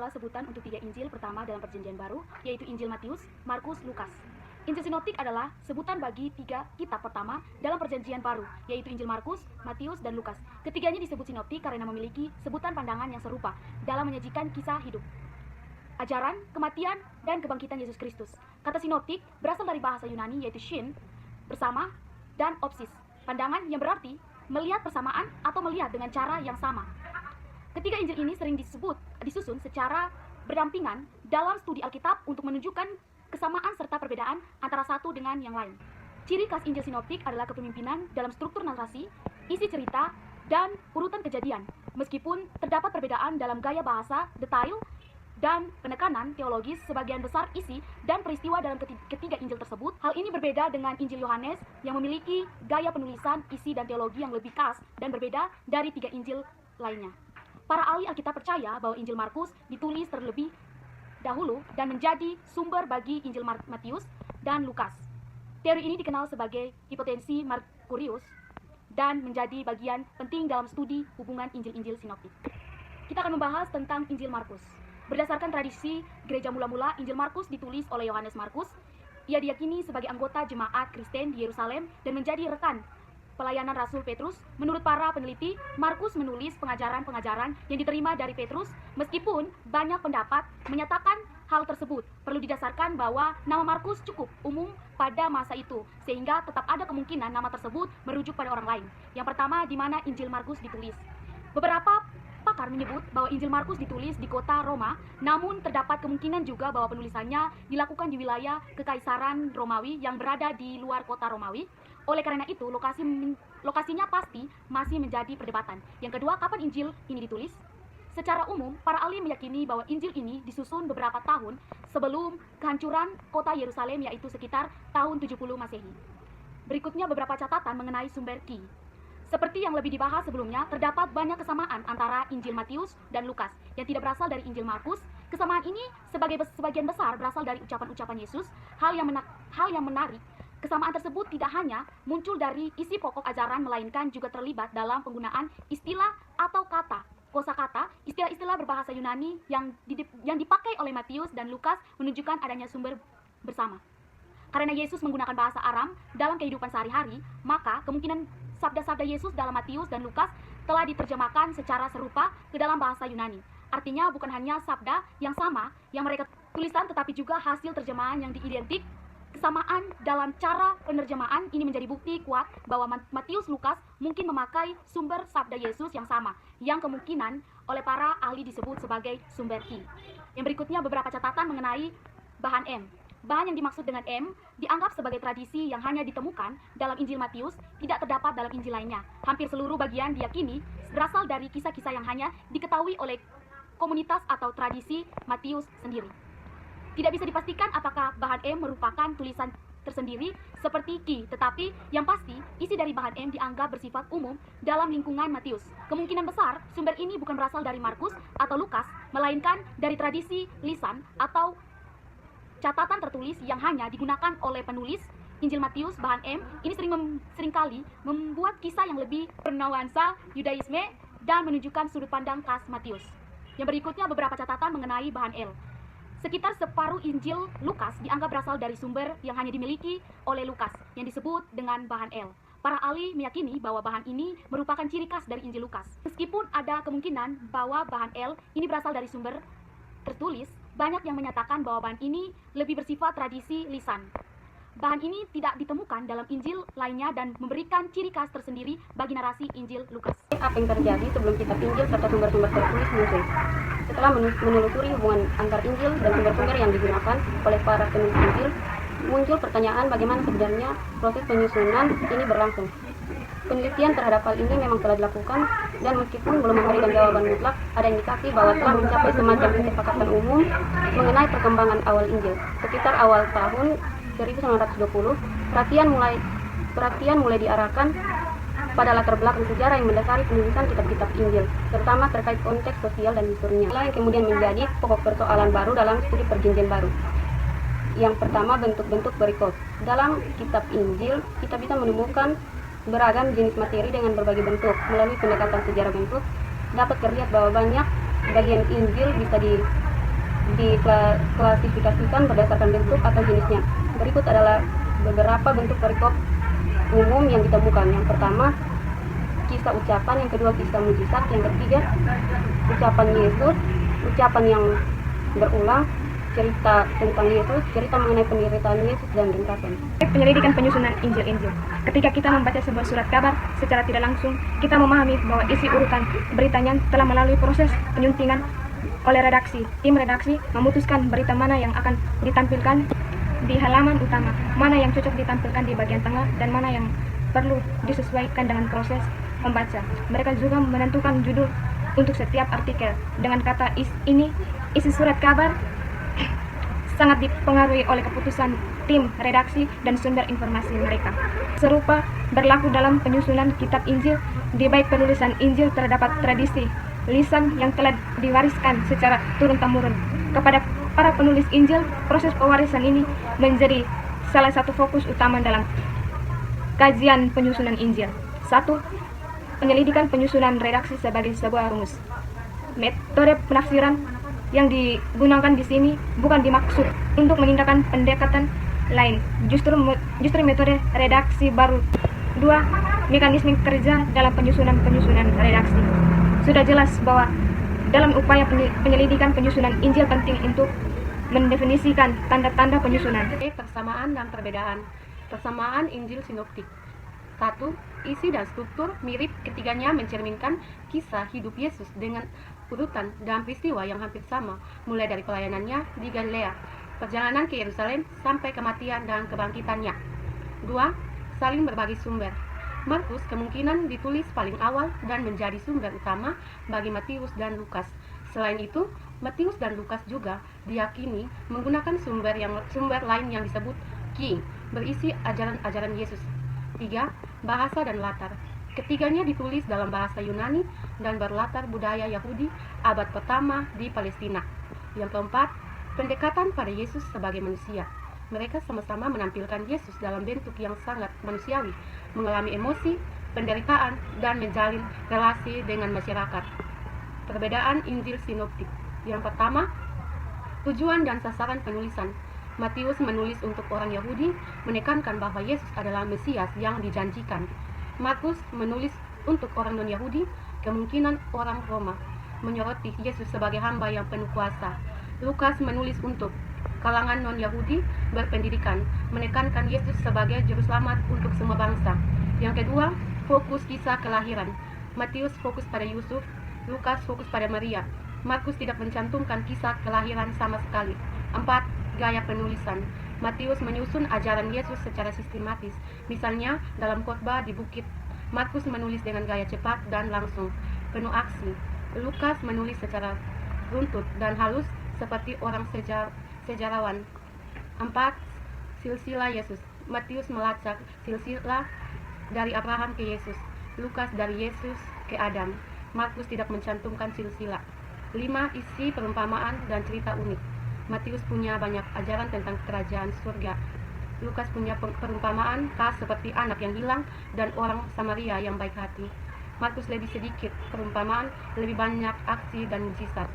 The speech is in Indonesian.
adalah sebutan untuk tiga Injil pertama dalam Perjanjian Baru, yaitu Injil Matius, Markus, Lukas. Injil sinoptik adalah sebutan bagi tiga kitab pertama dalam Perjanjian Baru, yaitu Injil Markus, Matius, dan Lukas. Ketiganya disebut sinoptik karena memiliki sebutan pandangan yang serupa dalam menyajikan kisah hidup, ajaran, kematian, dan kebangkitan Yesus Kristus. Kata sinoptik berasal dari bahasa Yunani yaitu shin, bersama, dan opsis, pandangan yang berarti melihat persamaan atau melihat dengan cara yang sama. Ketiga Injil ini sering disusun secara berdampingan dalam studi Alkitab untuk menunjukkan kesamaan serta perbedaan antara satu dengan yang lain. Ciri khas Injil sinoptik adalah kepemimpinan dalam struktur narasi, isi cerita, dan urutan kejadian. Meskipun terdapat perbedaan dalam gaya bahasa, detail, dan penekanan teologis, sebagian besar isi dan peristiwa dalam ketiga Injil tersebut. Hal ini berbeda dengan Injil Yohanes yang memiliki gaya penulisan, isi, dan teologi yang lebih khas dan berbeda dari tiga Injil lainnya. Para ahli Alkitab percaya bahwa Injil Markus ditulis terlebih dahulu dan menjadi sumber bagi Injil Matius dan Lukas. Teori ini dikenal sebagai hipotensi Merkurius dan menjadi bagian penting dalam studi hubungan Injil-Injil sinoptik. Kita akan membahas tentang Injil Markus. Berdasarkan tradisi gereja mula-mula, Injil Markus ditulis oleh Yohanes Markus. Ia diyakini sebagai anggota jemaat Kristen di Yerusalem dan menjadi rekan pelayanan Rasul Petrus. Menurut para peneliti, Markus menulis pengajaran-pengajaran yang diterima dari Petrus. Meskipun banyak pendapat menyatakan hal tersebut, perlu didasarkan bahwa nama Markus cukup umum pada masa itu, sehingga tetap ada kemungkinan nama tersebut merujuk pada orang lain. Yang pertama, di mana Injil Markus ditulis. Beberapa pakar menyebut bahwa Injil Markus ditulis di kota Roma, namun terdapat kemungkinan juga bahwa penulisannya dilakukan di wilayah Kekaisaran Romawi yang berada di luar kota Romawi. Oleh karena itu, lokasinya pasti masih menjadi perdebatan. Yang kedua, kapan Injil ini ditulis? Secara umum, para ahli meyakini bahwa Injil ini disusun beberapa tahun sebelum kehancuran kota Yerusalem, yaitu sekitar tahun 70 Masehi. Berikutnya beberapa catatan mengenai sumber Ki. Seperti yang lebih dibahas sebelumnya, terdapat banyak kesamaan antara Injil Matius dan Lukas yang tidak berasal dari Injil Markus. Kesamaan ini sebagian besar berasal dari ucapan-ucapan Yesus. Hal yang menarik, kesamaan tersebut tidak hanya muncul dari isi pokok ajaran, melainkan juga terlibat dalam penggunaan istilah atau kata, kosakata, istilah-istilah berbahasa Yunani yang dipakai oleh Matius dan Lukas menunjukkan adanya sumber bersama. Karena Yesus menggunakan bahasa Aram dalam kehidupan sehari-hari, maka kemungkinan sabda-sabda Yesus dalam Matius dan Lukas telah diterjemahkan secara serupa ke dalam bahasa Yunani. Artinya bukan hanya sabda yang sama yang mereka tulisan, tetapi juga hasil terjemahan yang diidentik. Kesamaan dalam cara penerjemahan ini menjadi bukti kuat bahwa Matius Lukas mungkin memakai sumber sabda Yesus yang sama, yang kemungkinan oleh para ahli disebut sebagai sumber Ki. Yang berikutnya beberapa catatan mengenai bahan M. Bahan yang dimaksud dengan M dianggap sebagai tradisi yang hanya ditemukan dalam Injil Matius, tidak terdapat dalam Injil lainnya. Hampir seluruh bagian diyakini berasal dari kisah-kisah yang hanya diketahui oleh komunitas atau tradisi Matius sendiri. Tidak bisa dipastikan apakah bahan M merupakan tulisan tersendiri seperti Ki, tetapi yang pasti isi dari bahan M dianggap bersifat umum dalam lingkungan Matius. Kemungkinan besar sumber ini bukan berasal dari Markus atau Lukas, melainkan dari tradisi lisan atau catatan tertulis yang hanya digunakan oleh penulis Injil Matius. Bahan M ini seringkali membuat kisah yang lebih bernuansa Yudaisme dan menunjukkan sudut pandang khas Matius. Yang berikutnya beberapa catatan mengenai bahan L. Sekitar separuh Injil Lukas dianggap berasal dari sumber yang hanya dimiliki oleh Lukas, yang disebut dengan bahan L. Para ahli meyakini bahwa bahan ini merupakan ciri khas dari Injil Lukas. Meskipun ada kemungkinan bahwa bahan L ini berasal dari sumber tertulis, banyak yang menyatakan bahwa bahan ini lebih bersifat tradisi lisan. Bahan ini tidak ditemukan dalam Injil lainnya dan memberikan ciri khas tersendiri bagi narasi Injil Lukas. Apa yang terjadi sebelum kitab Injil serta sumber-sumber tertulis muncul? Setelah menelusuri hubungan antar Injil dan sumber-sumber yang digunakan oleh para penulis Injil, muncul pertanyaan bagaimana sebenarnya proses penyusunan ini berlangsung. Penelitian terhadap hal ini memang telah dilakukan, dan meskipun belum memberikan jawaban mutlak, ada indikasi bahwa telah mencapai semacam kesepakatan umum mengenai perkembangan awal Injil. Sekitar awal tahun 1920, perhatian mulai diarahkan pada latar belakang sejarah yang mendasari penulisan kitab-kitab Injil, terutama terkait konteks sosial dan historinya. Hal yang kemudian menjadi pokok persoalan baru dalam studi Perjanjian Baru. Yang pertama, bentuk-bentuk berikut. Dalam kitab Injil, kita bisa menemukan beragam jenis materi dengan berbagai bentuk. Melalui pendekatan sejarah bentuk, dapat terlihat bahwa banyak bagian Injil bisa diklasifikasikan berdasarkan bentuk atau jenisnya. Berikut adalah beberapa bentuk perikop umum yang ditemukan. Yang pertama, kisah ucapan. Yang kedua, kisah mujizat. Yang ketiga, ucapan Yesus, ucapan yang berulang, cerita tentang Yesus, cerita mengenai penderitaan Yesus, dan ringkasan. Penyelidikan penyusunan Injil-Injil. Ketika kita membaca sebuah surat kabar, secara tidak langsung kita memahami bahwa isi urutan beritanya telah melalui proses penyuntingan oleh redaksi. Tim redaksi memutuskan berita mana yang akan ditampilkan di halaman utama, mana yang cocok ditampilkan di bagian tengah, dan mana yang perlu disesuaikan dengan proses membaca. Mereka juga menentukan judul untuk setiap artikel. Dengan kata isi surat kabar sangat dipengaruhi oleh keputusan tim redaksi dan sumber informasi mereka. Serupa berlaku dalam penyusunan kitab Injil. Di balik penulisan Injil terdapat tradisi lisan yang telah diwariskan secara turun-temurun. Kepada para penulis Injil, proses pewarisan ini menjadi salah satu fokus utama dalam kajian penyusunan Injil. 1. Penyelidikan penyusunan redaksi sebagai sebuah rumus. Metode penafsiran yang digunakan di sini bukan dimaksud untuk menindakkan pendekatan lain, justru metode redaksi baru. 2. Mekanisme kerja dalam penyusunan redaksi. Sudah jelas bahwa dalam upaya penyelidikan penyusunan Injil penting untuk mendefinisikan tanda-tanda penyusunan. Persamaan dan perbedaan. Persamaan Injil sinoptik. 1. Isi dan struktur mirip, ketiganya mencerminkan kisah hidup Yesus dengan urutan dan peristiwa yang hampir sama, mulai dari pelayanannya di Galilea, perjalanan ke Yerusalem, sampai kematian dan kebangkitannya. 2. Saling berbagi sumber. Markus kemungkinan ditulis paling awal dan menjadi sumber utama bagi Matius dan Lukas. Selain itu, Matius dan Lukas juga diyakini menggunakan sumber lain yang disebut Q, berisi ajaran-ajaran Yesus. 3. Bahasa dan latar. Ketiganya ditulis dalam bahasa Yunani dan berlatar budaya Yahudi abad pertama di Palestina. Yang keempat, pendekatan pada Yesus sebagai manusia. Mereka sama-sama menampilkan Yesus dalam bentuk yang sangat manusiawi, mengalami emosi, penderitaan, dan menjalin relasi dengan masyarakat. Perbedaan Injil sinoptik. Yang pertama, tujuan dan sasaran penulisan. Matius menulis untuk orang Yahudi, menekankan bahwa Yesus adalah Mesias yang dijanjikan. Markus menulis untuk orang non-Yahudi, kemungkinan orang Roma, menyoroti Yesus sebagai hamba yang penuh kuasa. Lukas menulis untuk kalangan non-Yahudi berpendidikan, menekankan Yesus sebagai juru selamat untuk semua bangsa. Yang kedua, fokus kisah kelahiran. Matius fokus pada Yusuf, Lukas fokus pada Maria. Markus tidak mencantumkan kisah kelahiran sama sekali. 4. Gaya penulisan. Matius menyusun ajaran Yesus secara sistematis, misalnya dalam khotbah di bukit. Markus menulis dengan gaya cepat dan langsung, penuh aksi. Lukas menulis secara runtut dan halus seperti orang sejarawan. 4. Silsilah Yesus. Matius melacak silsilah dari Abraham ke Yesus, Lukas dari Yesus ke Adam. Markus tidak mencantumkan silsilah. 5. Isi perumpamaan dan cerita unik. Matius punya banyak ajaran tentang kerajaan surga. Lukas punya perumpamaan khas seperti anak yang hilang dan orang Samaria yang baik hati. Markus lebih sedikit perumpamaan, lebih banyak aksi dan mujizat.